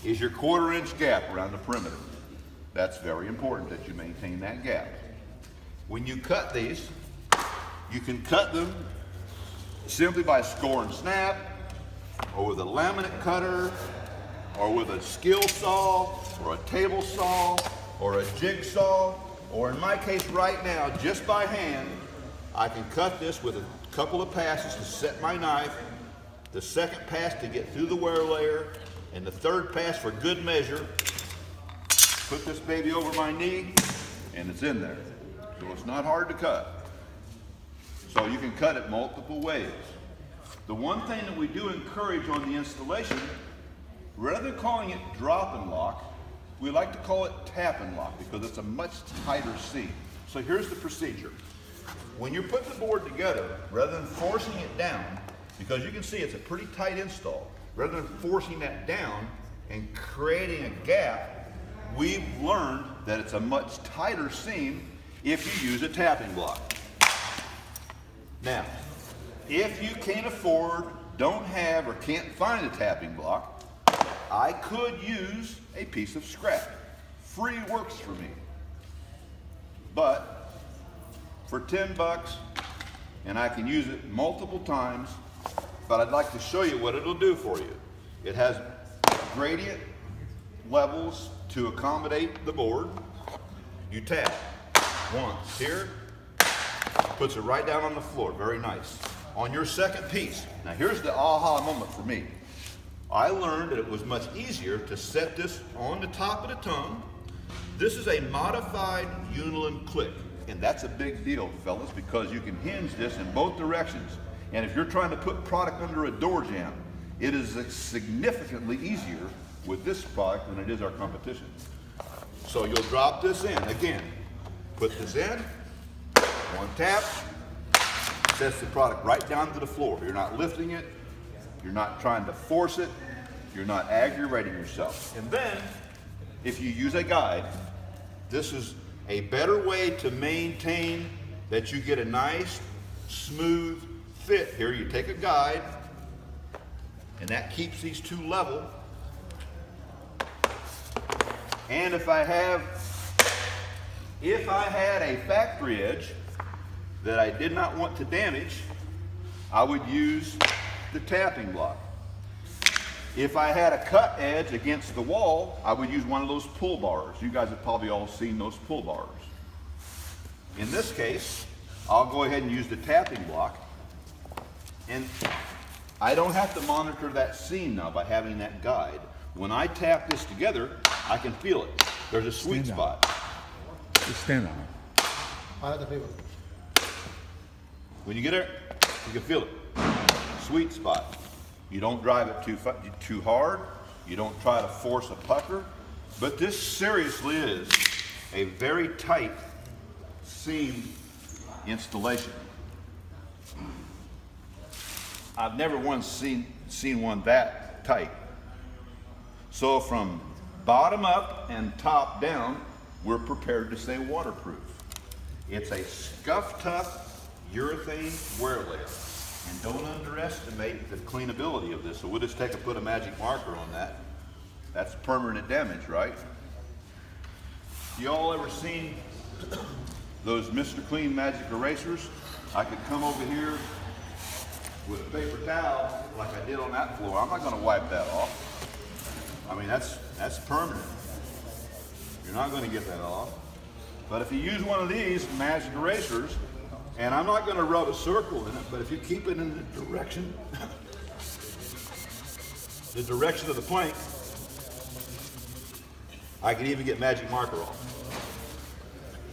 is your 1/4 inch gap around the perimeter. That's very important that you maintain that gap. When you cut these, you can cut them simply by score and snap, or with a laminate cutter, or with a skill saw, or a table saw, or a jigsaw, or in my case right now, just by hand, I can cut this with a couple of passes to set my knife, the second pass to get through the wear layer, and the third pass for good measure. Put this baby over my knee, and it's in there. So it's not hard to cut. So you can cut it multiple ways. The one thing that we do encourage on the installation, rather than calling it drop and lock, we like to call it tap and lock because it's a much tighter seam. So here's the procedure. When you're putting the board together, rather than forcing it down, because you can see it's a pretty tight install, rather than forcing that down and creating a gap, we've learned that it's a much tighter seam if you use a tapping block. Now, if you can't afford, don't have, or can't find a tapping block, I could use a piece of scrap. Free works for me. But for 10 bucks, and I can use it multiple times, but I'd like to show you what it'll do for you. It has gradient levels to accommodate the board. You tap once here, puts it right down on the floor, very nice. On your second piece, now here's the aha moment for me. I learned that it was much easier to set this on the top of the tongue. This is a modified Unilin click, and that's a big deal, fellas, because you can hinge this in both directions. And if you're trying to put product under a door jamb, it is significantly easier with this product than it is our competition. So you'll drop this in. Again, put this in, one tap, sets the product right down to the floor. You're not lifting it, you're not trying to force it, you're not aggravating yourself. And then, if you use a guide, this is a better way to maintain that you get a nice, smooth fit. Here you take a guide, and that keeps these two level. And if I had a factory edge that I did not want to damage, I would use the tapping block. If I had a cut edge against the wall, I would use one of those pull bars. You guys have probably all seen those pull bars. In this case, I'll go ahead and use the tapping block, and I don't have to monitor that seam now by having that guide. When I tap this together, I can feel it. There's a sweet spot. Just stand on it. I have to feel it. When you get it, you can feel it. Sweet spot. You don't drive it too hard. You don't try to force a pucker. But this seriously is a very tight seam installation. I've never once seen one that tight. So from bottom up and top down, we're prepared to say waterproof. It's a scuff tough urethane wear layer. And don't underestimate the cleanability of this. So we'll just put a magic marker on that. That's permanent damage, right? You all ever seen those Mr. Clean magic erasers? I could come over here with a paper towel like I did on that floor. I'm not going to wipe that off. I mean, that's permanent. You're not going to get that off. But if you use one of these magic erasers, and I'm not going to rub a circle in it, but if you keep it in the direction of the plank, I can even get magic marker off.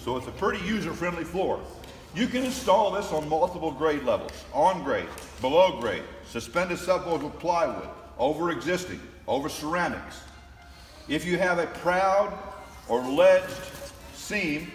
So it's a pretty user-friendly floor. You can install this on multiple grade levels: on grade, below grade, suspended subfloors with plywood, over existing, over ceramics. If you have a proud or ledged seam,